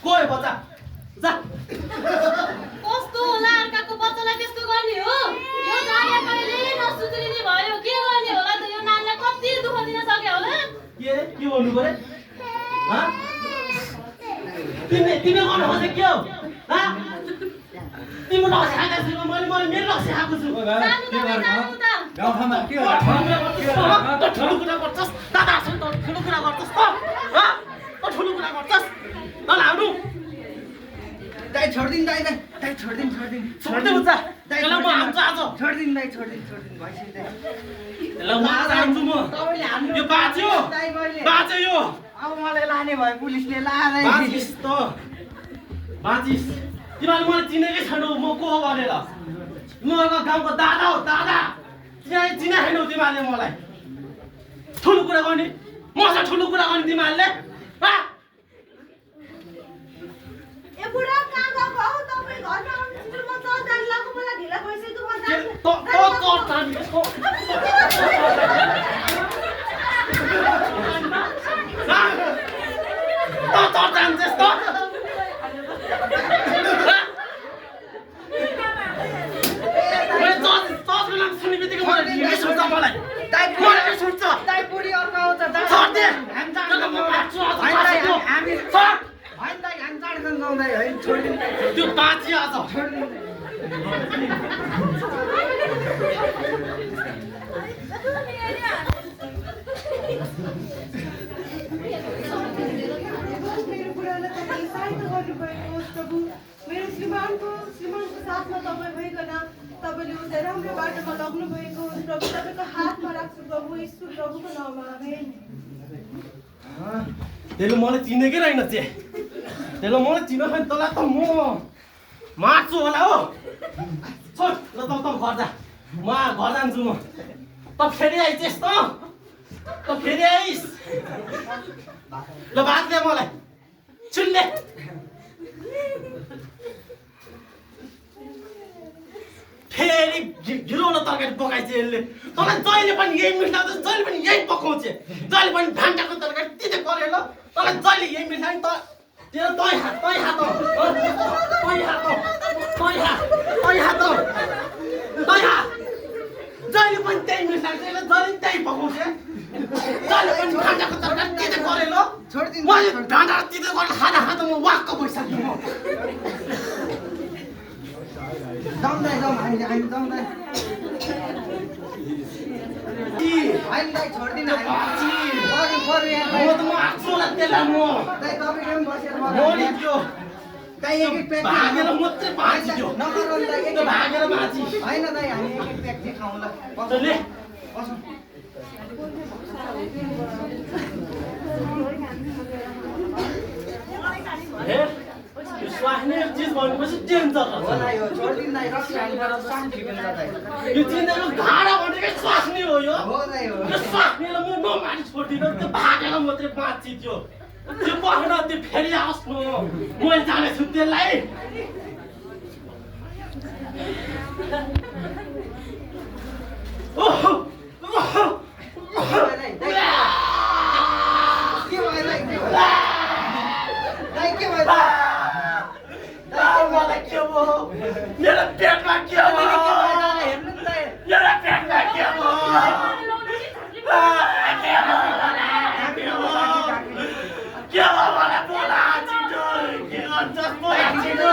कोही बच्चा जा कस्तो होला अर्काको बच्चालाई त्यस्तो गर्ने हो यो नानी कहिले नसुध्रिने भयो के गर्ने होला त यो नानीलाई कति दुःख दिन सक्यो होला के भन्नु पर्यो ह तिमी तिमी गर्नु खोजे के हो ह तिम्रो लक्ष्य आएको छु मैले मेरो लक्ष्य आएको छु गाउँठाउँमा के ठुलो कुरा गर्छस् दादासँग त ठुलो कुरा गर्छस् त ह त ठुलो कुरा गर्छस् ल लाउनु दाइ छोड्दिन दाइ छोड्दिन छोड्दै हुन्छ त्यसलाई म हान्छु आज छोड्दिन दाइ छोड्दिन भइसक्यो दाइ त्यसलाई म आज हान्छु म तपाईले हान्नु यो बाँच्यो दाइ मैले बाँच्यो यो अब मलाई लाने भयो पुलिसले लादै बाँचिस् त बाँचिस् तिमीहरूले मलाई चिनेकै छैनौ म को हो भनेर म गाउँको दादा हो दादा चिना छैनौ तिमीहरूले मलाई ठुलो कुरा गर्ने मसँग ठुलो कुरा गर्ने तिमीहरूले ए बुढा कहाँ गएको हौ तपाईँ घरमा आउनुहुन्छ म चौधार लाग्नु मलाई ढिला भइसक्यो म दाइ बुढी अर्को आउँछ दाइ हामी चाडखान जाउँदै है छोड्दिन त्यो बाँचियो आज मेरो बुढालाई तपाईँले सहायता गर्नुभएको होस् प्रभु मेरो श्रीमानको साथमा तपाईँ भइकन तपाईँले उसलाई राम्रो बाटोमा लग्नु भएको होस् प्रभु तपाईँको हातमा राख्छु प्रभु ईश्वर प्रभुको नाममा आमेन त्यसले मलाई चिनेकै रहेन चाहिँ त्यसले मलाई चिनेको छैन तँलाई त म मार्छु होला हो छोड ल त घर जा म घर जान्छु म त फेरि आइछस् त फेरि आइस् ल बाँच्दे मलाई चुल्ले फेरि घिरौलो तरकारी पकाइछ यसले तँलाई जहिले पनि यही मिठाउँछ जहिले पनि यही पकाउँछ जहिले पनि भान्टाको तरकारी तिते परेर तँलाई जहिले यही मिठाइ त तेरो तै हात जहिले पनि त्यही मिठाइ जहिले त्यही पकाउँछ जहिले पनि भान्टाको तरकारी तिते परेर छोड्दिन मैले भान्टा तिते गरेर खाना खाँदा म वाक्क भइसक्यो म जाउँदै जाउँ हामी जाउँ दाइ होइन दाइ छोड्दिन म दाइ त म आएको होला त्यसलाई म तपाईँले पनि बसेर मरिदियो दाइ एक एक प्याक भागेर मात्रै बाँचियो नगरौँ दाइ एक त्यो भागेर बाँची होइन दाइ हामी एक एक प्याक चाहिँ खाउँला तैँले बसौँ हे यो स्वास्नी चिज भनेपछि डेन्जर होला यो छोड्दिन दाइ रक्सी हालेर स्वास ठिकन्छ दाइ यो चिन्दैन घाडा भनेकै स्वास्नी हो यो हो दाइ हो यो स्वास्नीलाई म नमारी छोड्दिनँ त्यो भागेर मात्रै बाँचियो त्यो पखेर त्यो फेरि आओस् न मैले जानेछु त्यसलाई ओहो मेरो पेटमा के हो मेरो पेटमा के हो के हो मलाई बोला छिटो के गर्छस् बोला छिटो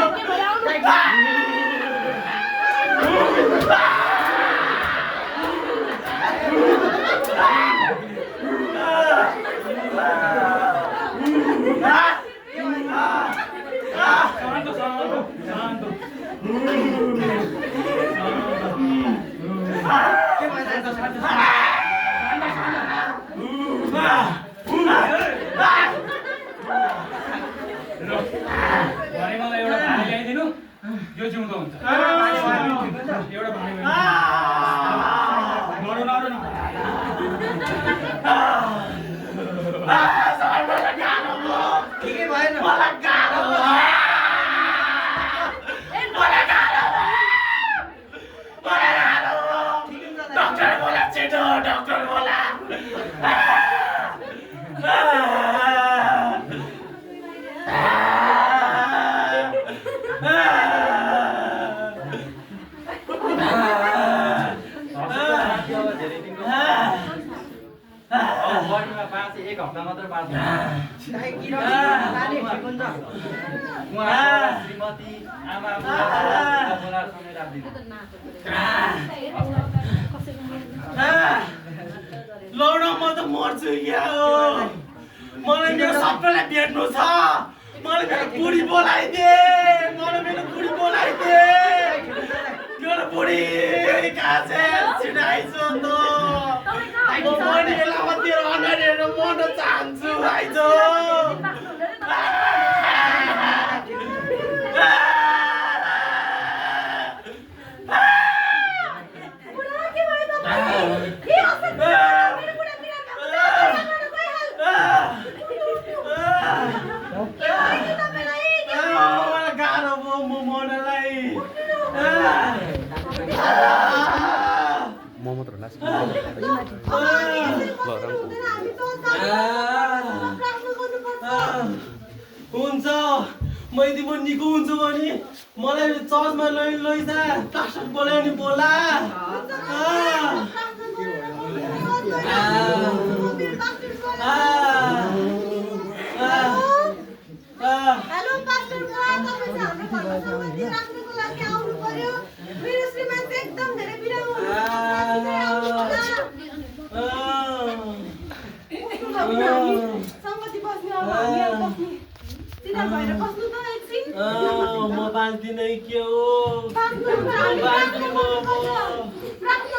यो जिउँदो हुन्छ एउटा ठिकै भएन डॉक्टर बोला छिटो डॉक्टर बोला मात्र बाँच्नु दाइ किरण नानी ठिक हुन्छ उहाँ श्रीमती आमा बुवा सँगै राख्दिनु लौड म त मर्छु क्या हो मलाई मेरो सबैलाई भेट्नु छ मलाई मेरो बुढी बोलाइदे मलाई मेरो बुढी बोलाइदे मेरो बुढी कहाँ छ छिटाइसो त म मर्ने बेलामा तेरो अनुहार हेरेर मर्न चाहन्छु आइजो गाह्रो भयो म मर्नलाई म मात्र लास्ट हुन्छ मैले म निको हुन्छु भने मलाई चर्चमा लैजा प्लास्टर बोलायो नि बोला हेलो पास्टर बुवा तपाईँ चाहिँ हाम्रो घरमा सम्बन्धी राख्नको लागि आउनु पर्यो मेरो श्रीमान चाहिँ एकदम धेरै बिरामी हुनुहुन्छ सम्बन्धी बस्ने अब हामी यहाँ बस्ने तिनीहरू भएर बस्नु त एकछिन म बाँच्दिनँ के हो प्रार्थना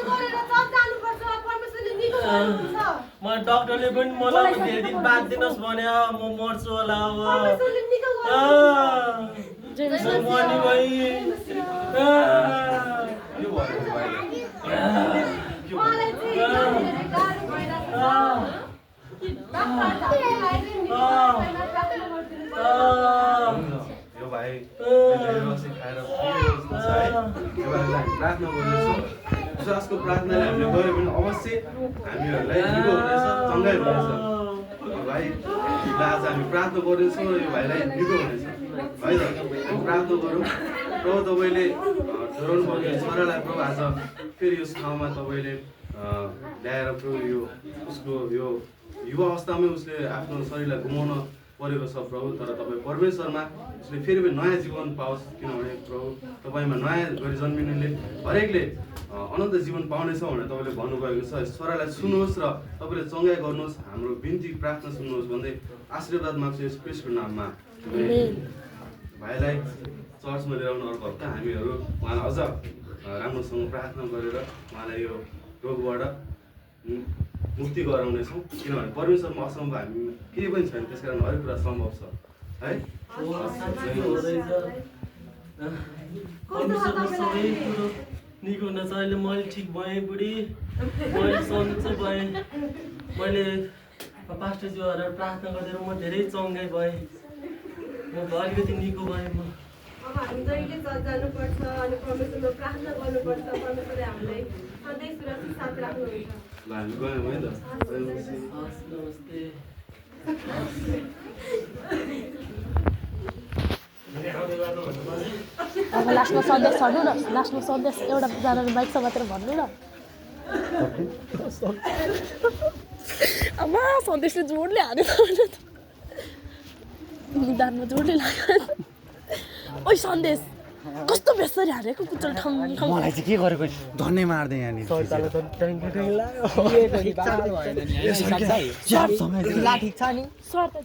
गरेर चर्च जानुपर्छ परमेश्वरले निको गर्नुहुन्छ म डाक्टरले पनि मलाई धेरै दिन बाँच्दिनुहोस् भने म मर्छु होला अब परमेश्वरले निको गर्नुहुन्छ मर्ने भई मलाई चाहिँ धेरै गाह्रो भइरहेको छ यो भाइ रक्सी खाएर यस्तो छ है यो भाइलाई प्रार्थना गर्नेछौँ विश्वासको प्रार्थनाले हामीले गऱ्यो भने अवश्य हामीहरूलाई निको हुनेछ चङ्गाइ हुनेछ यो भाइलाई आज हामी प्रार्थना गर्नेछौँ र यो भाइलाई निको हुनेछ है त हामी प्रार्थना गरौँ प्रभु तपाईँले जोराउनु भएको छोरालाई प्रभु आज फेरि यस ठाउँमा तपाईँले ल्याएर प्रभु यो उसको यो युवा अवस्थामै उसले आफ्नो शरीरलाई गुमाउन परेको छ प्रभु तर तपाईँ परमेश्वरमा उसले फेरि पनि नयाँ जीवन पाओस् किनभने प्रभु तपाईँमा नयाँ गरी जन्मिनुले हरेकले अनन्त जीवन पाउनेछ भनेर तपाईँले भन्नुभएको छ यस छोरालाई सुन्नुहोस् र तपाईँले चङ्गाइ गर्नुहोस् हाम्रो बिन्ती प्रार्थना सुन्नुहोस् भन्दै आशीर्वाद माग्छु यस क्रिस्टको नाममा भाइलाई चर्चमा लिएर आउनु अर्को हप्ता हामीहरू उहाँलाई अझ राम्रोसँग प्रार्थना गरेर उहाँलाई यो रोगबाट मुक्ति गराउनेछौँ किनभने परमेश्वरमा असम्भव हामी केही पनि छैन त्यस कारण हरेक कुरा सम्भव छ है परमेश्वरमा सबै कुरो निको हुन छ अहिले मैले ठिक भएँ बुढी मैले सन्चो भएँ मैले पास्टरज्यूहरू प्रार्थना गरेर म धेरै चङ्गाइ भएँ म अलिकति निको भएँ म अब हामी जहिले चर्च जानुपर्छ अनि परमेश्वरमा प्रार्थना गर्नुपर्छ परमेश्वरले हामीलाई सधैँ सुरक्षित साथ राख्नुहुन्छ ल हामी गयौँ है त हस् नमस्ते अब लास्टमा सन्देश छर्नु न लास्टमा सन्देश एउटा जनाले बाइक समातेर भन्नु न आमा सन्देशले जोडले हान्यो निदानमा जोडले लाग्यो ओइ सन्देश कस्तो बेसरी हारेको कुचल ठाउँ मलाई चाहिँ के गरेको धन्ने मार्दै यहाँनिर लाठी छ नि सर्ट